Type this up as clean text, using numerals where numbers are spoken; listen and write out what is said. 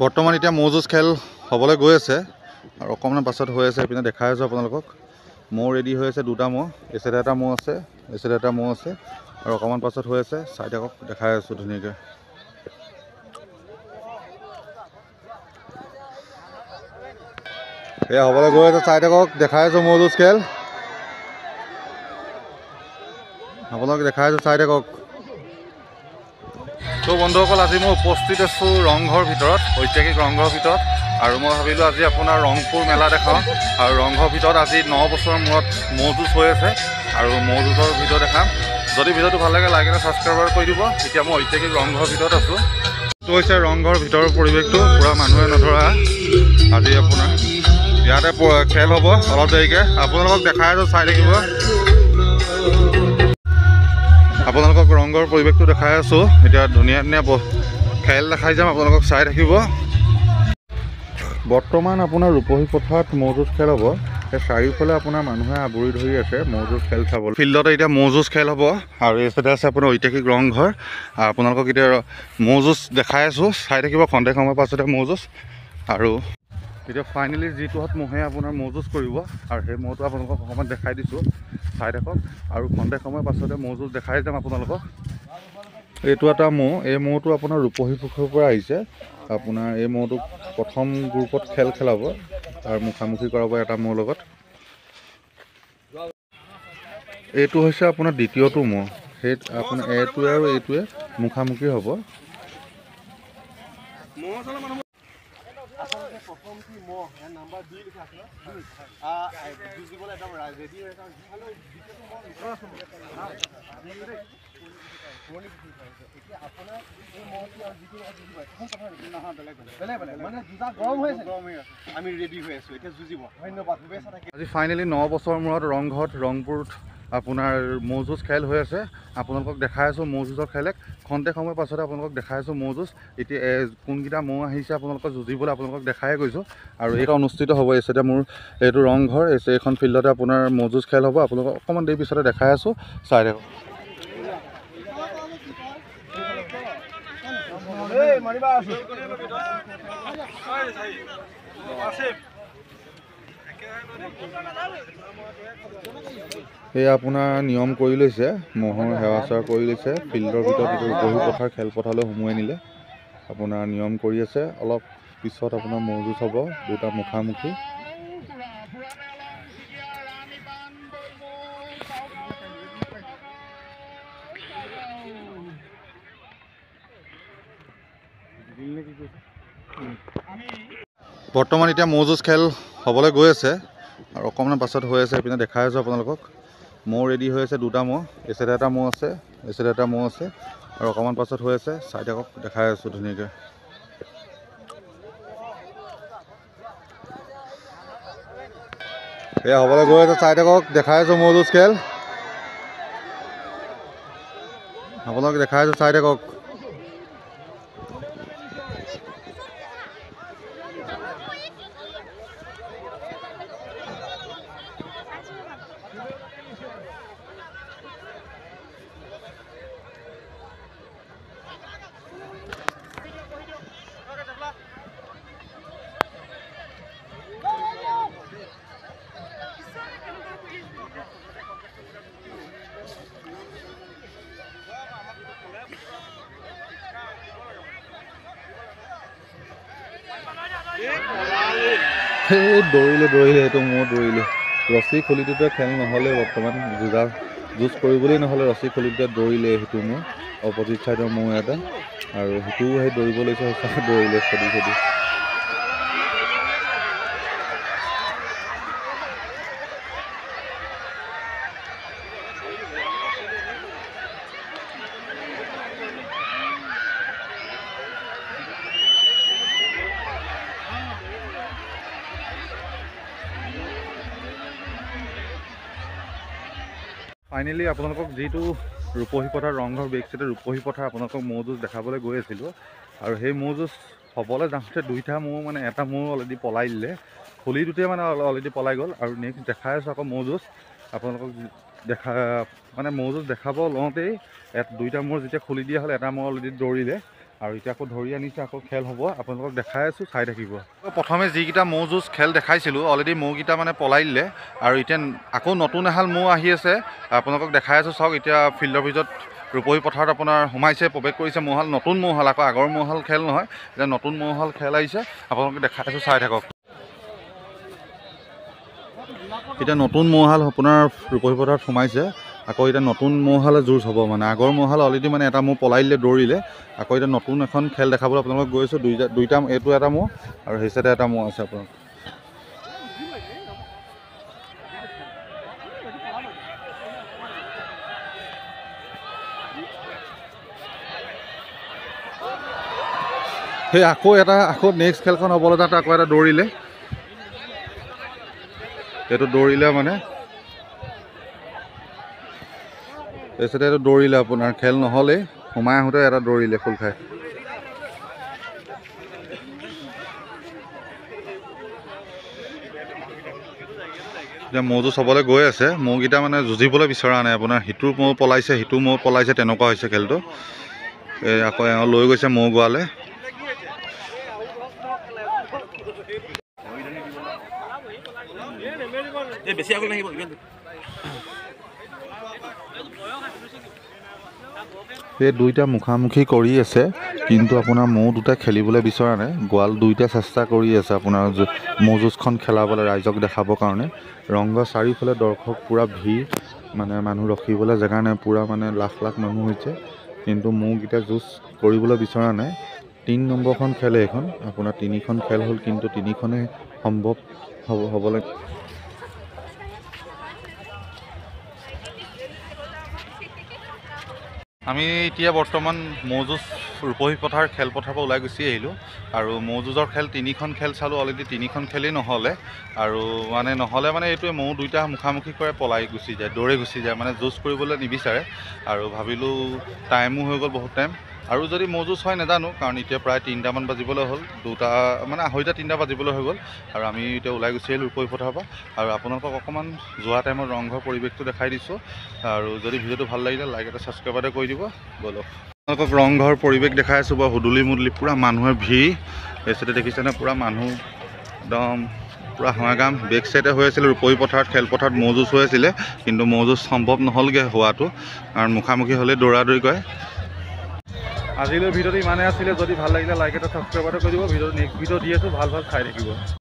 বৰ্তমান এতিয়া ম'হ যুঁজ খেল হ'বলৈ গৈ আছে আৰু অকণমান পাছত হৈ আছে। এইপিনে দেখাই আছোঁ আপোনালোকক ম'হ ৰেডি হৈ আছে। দুটা ম'হ, এই চাইডে এটা ম'হ আছে, এই চাইডে এটা ম'হ আছে আৰু অকণমান পাছত হৈ আছে। চাই থাকক, দেখাই আছোঁ ধুনীয়াকৈ। এয়া হ'বলৈ গৈ আছে, চাই থাকক, দেখাই আছোঁ ম'হ যুঁজ খেল আপোনালোক দেখাই আছোঁ, চাই থাকক। তো বন্ধুসকল, আজি মই উপস্থিত আছোঁ ৰংঘৰ ভিতৰত, ঐতিহাসিক ৰংঘৰ ভিতৰত। আৰু মই ভাবিলোঁ আজি আপোনাৰ ৰংপুৰ মেলা দেখাওঁ। আৰু ৰংঘৰ ভিতৰত আজি 9 বছৰৰ মূৰত ম'হ যুঁজ হৈ আছে আৰু ম'হ যুঁজৰ ভিডিঅ' দেখাম। যদি ভিডিঅ'টো ভাল লাগে লাইক আৰু ছাবস্ক্ৰাইব কৰি দিব। এতিয়া মই ঐতিহাসিক ৰংঘৰ ভিতৰত আছোঁ। এইটো হৈছে ৰংঘৰ ভিতৰৰ পৰিৱেশটো, পূৰা মানুহে নধৰা। আজি আপোনাৰ ইয়াতে খেল হ'ব অলপ দেৰিকৈ, আপোনালোকক দেখাই আছোঁ, চাই থাকিব। আপোনালোকক ৰংঘৰ পৰিৱেশটো দেখাই আছোঁ। এতিয়া ধুনীয়া ধুনীয়া খেল দেখাই যাম, আপোনালোকক চাই থাকিব। বৰ্তমান আপোনাৰ ৰূপহী পথাৰত ম'হ যুঁজ খেল হ'ব। সেই চাৰিওফালে আপোনাৰ মানুহে আৱৰি ধৰি আছে ম'হ যুঁজ খেল চাবলৈ। ফিল্ডতে এতিয়া ম'হ যুঁজ খেল হ'ব আৰু এই চাইডে আছে আপোনাৰ ঐতিহাসিক ৰংঘৰ। আপোনালোকক এতিয়া ম'হ যুঁজ দেখাই আছোঁ, চাই থাকিব। খন্তেক সময়ৰ পাছতে ম'হ যুঁজ। আৰু এতিয়া ফাইনেলি যিটোহঁত ম'হে আপোনাৰ ম'হ যুঁজ কৰিব আৰু সেই ম'হটো আপোনালোকক অকণমান দেখাই দিছোঁ, চাই থাকক। আৰু খন্তেক সময়ৰ পাছতে ম'হ যুঁজ দেখাই যাম আপোনালোকক। এইটো এটা ম'হ, এই ম'হটো আপোনাৰ ৰূপহী পুখুৰীৰ পৰা আহিছে। আপোনাৰ এই ম'হটোক প্ৰথম গ্ৰুপত খেল খেলাব আৰু মুখামুখি কৰাব এটা ম'হৰ লগত। এইটো হৈছে আপোনাৰ দ্বিতীয়টো ম'হ, সেই আপোনাৰ এইটোৱে আৰু এইটোৱে মুখামুখি হ'ব। আজি ফাইনেলি 9 বছৰৰ মূৰত ৰংঘৰত ৰংপুৰত আপোনাৰ ম'হ যুঁজ খেল হৈ আছে। আপোনালোকক দেখাই আছোঁ ম'হ যুঁজৰ খেল। খন্তেক সময়ৰ পাছতে আপোনালোকক দেখাই আছোঁ ম'হ যুঁজ। এতিয়া কোনকেইটা ম'হ আহিছে আপোনালোকক যুঁজিবলৈ আপোনালোকক দেখাই গৈছোঁ। আৰু এইটো অনুষ্ঠিত হ'ব এই চাইডে মোৰ এইটো ৰংঘৰ, এইখন ফিল্ডতে আপোনাৰ ম'হ যুঁজ খেল হ'ব। আপোনালোকক অকণমান দেৰি পিছতে দেখাই আছোঁ, চাই থাকক। এই আপোনাৰ নিয়ম কৰি লৈছে, ম'হৰ সেৱা চেৱা কৰি লৈছে। ফিল্ডৰ ভিতৰত এইটো ৰূপহী পথাৰ খেলপথাৰলৈ সোমোৱাই নিলে। আপোনাৰ নিয়ম কৰি আছে। অলপ পিছত আপোনাৰ ম'হ যুঁজ হ'ব, দুটা মুখামুখি। বৰ্তমান এতিয়া ম'হ যুঁজ খেল হ'বলৈ গৈ আছে আৰু অকণমান পাছত হৈ আছে। এইপিনে দেখাই আছোঁ আপোনালোকক ম'হ ৰেডি হৈ আছে। দুটা ম'হ, এই চাইডে এটা ম'হ আছে, এই চাইডে এটা ম'হ আছে আৰু অকণমান পাছত হৈ আছে। চাই থাকক, দেখাই আছোঁ ধুনীয়াকৈ। এয়া হ'বলৈ গৈ আছে, চাই থাকক, দেখাই আছোঁ ম'হ যুঁজ খেল আপোনালোক দেখাই আছোঁ, চাই থাকক। সেই দৌৰিলে সেইটো ম'হ দৌৰিলে। ৰছী খলিটোতে খেল নহ'লে, বৰ্তমান যুঁজ কৰিবলৈ নহ'লে ৰছী খলিটোতে দৌৰিলে সেইটো ম'হ। অপজিট ছাইডৰ ম'হ এটা আৰু সেইটোও সেই দৌৰিব লৈছে, সঁচাকৈ দৌৰিলে খেদি। ফাইনেলি আপোনালোকক যিটো ৰূপহী পথাৰ ৰংঘৰ বেক চাইডে ৰূপহী পথাৰ আপোনালোকক ম'হ যুঁজ দেখাবলৈ গৈ আছিলোঁ। আৰু সেই ম'হ যুঁজ হ'বলৈ যাওঁতে দুইটা ম'হ মানে এটা ম'হ অলৰেডি পলাই দিলে, খলিটোতে মানে অলৰেডি পলাই গ'ল। আৰু নেক্সট দেখাই আছোঁ আকৌ ম'হ যুঁজ, আপোনালোকক মানে ম'হ যুঁজ দেখাব লওঁতেই দুইটা ম'হ যেতিয়া খুলি দিয়া হ'ল, এটা ম'হ অলৰেডি দৌৰিলে আৰু এতিয়া আকৌ ধৰি আনিছে, আকৌ খেল হ'ব। আপোনালোকক দেখাই আছোঁ, চাই থাকিব। প্ৰথমে যিকেইটা ম'হ যুঁজ খেল দেখাইছিলোঁ অলৰেডি ম'হকেইটা মানে পলাই দিলে আৰু এতিয়া আকৌ নতুন এহাল ম'হ আহি আছে। আপোনালোকক দেখাই আছোঁ, চাওক। এতিয়া ফিল্ডৰ ভিতৰত ৰূপহী পথাৰত আপোনাৰ সোমাইছে, প্ৰৱেশ কৰিছে ম'হহাল। নতুন ম'হহাল, আকৌ আগৰ ম'হহাল খেল নহয়, এতিয়া নতুন ম'হহাল খেল আহিছে। আপোনালোকে দেখাই আছোঁ, চাই থাকক। এতিয়া নতুন ম'হহাল আপোনাৰ ৰূপহী পথাৰত সোমাইছে। আকৌ এতিয়া নতুন ম'হহালে যুঁজ হ'ব। মানে আগৰ ম'হহাল অলৰেডি মানে এটা ম'হ পলাই দিলে, দৌৰিলে। আকৌ এতিয়া নতুন এখন খেল দেখাবলৈ আপোনালোকক গৈ আছোঁ। দুইটা এইটো এটা ম'হ আৰু সেই চাইডে এটা ম'হ আছে আপোনাৰ। সেই আকৌ নেক্সট খেলখন হ'বলৈ তাত আকৌ এটা দৌৰিলে, এইটো দৌৰিলে মানে তাৰপিছতে এইটো দৌৰিলে আপোনাৰ খেল নহ'লেই, সোমাই আহোঁতে এটা দৌৰিলে খোল খাই। এতিয়া ম'হটো চবলৈ গৈ আছে, ম'হকেইটা মানে যুঁজিবলৈ বিচৰা নাই আপোনাৰ। সিটো ম'হ পলাইছে, সিটো ম'হ পলাইছে, তেনেকুৱা হৈছে খেলটো। আকৌ এওঁ লৈ গৈছে ম'হ গোৱালে। এই দুইটা মুখামুখি কৰি আছে, কিন্তু আপোনাৰ ম'হ দুটা খেলিবলৈ বিচৰা নাই। গোৱাল দুইটা চেষ্টা কৰি আছে আপোনাৰ ম'হ যুঁজখন খেলাবলৈ, ৰাইজক দেখাবৰ কাৰণে। ৰংঘৰ চাৰিওফালে দৰ্শক পূৰা ভিৰ, মানে মানুহ ৰখিবলৈ জেগা নাই, পূৰা মানে লাখ লাখ মানুহ হৈছে। কিন্তু ম'হকেইটা যুঁজ কৰিবলৈ বিচৰা নাই। 3 নম্বৰখন খেল এইখন আপোনাৰ। 3খন খেল হ'ল, কিন্তু 3খনেই সম্ভৱ হ'বলৈ। আমি এতিয়া বৰ্তমান ম'হ যুঁজ ৰূপহী পথাৰ খেলপথাৰৰ পৰা ওলাই গুচি আহিলোঁ আৰু ম'হ যুঁজৰ খেল 3খন খেল চালোঁ। অলৰেডি 3খন খেলেই নহ'লে আৰু নহ'লে এইটোৱে ম'হ দুইটা মুখামুখি কৰে, পলাই গুচি যায়, দৌৰে গুচি যায়, মানে যুঁজ কৰিবলৈ নিবিচাৰে। আৰু ভাবিলোঁ টাইমো হৈ গ'ল বহুত টাইম, আৰু যদি ম'হ যুঁজ হয় নাজানো, কাৰণ এতিয়া প্ৰায় 3টামান বাজিবলৈ হ'ল, 2টা মানে 2:30 3টা বাজিবলৈ হৈ গ'ল। আৰু আমি এতিয়া ওলাই গুচি আহিলোঁ ৰূপহী পথাৰৰ পৰা। আৰু আপোনালোকক অকণমান যোৱা টাইমত ৰংঘৰ পৰিৱেশটো দেখাই দিছোঁ। আৰু যদি ভিডিঅ'টো ভাল লাগিলে লাইক এটা ছাবস্ক্ৰাইব এটা কৰি দিব। ব'লক আপোনালোকক ৰংঘৰ পৰিৱেশ দেখাই আছোঁ। বাৰু হুদুলি মুদলি পূৰা মানুহৰ ভিৰ। এই চাইডে দেখিছেনে, পূৰা মানুহ একদম পূৰা হামাগাম। বেক চাইডে হৈ আছিলে ৰূপহী পথাৰত, খেলপথাৰত ম'হ যুঁজ হৈ আছিলে, কিন্তু ম'হ যুঁজ সম্ভৱ নহ'লগৈ হোৱাটো, কাৰণ মুখামুখি হ'লে দৌৰাদৌৰি কৰে। আজিলৈ ভিডিঅ'টো ইমানেই আছিলে। যদি ভাল লাগিলে লাইক এটা ছাবস্ক্ৰাইব এটা কৰি দিব। নেক্সট ভিডিঅ' দি আছোঁ, ভাল চাই থাকিব।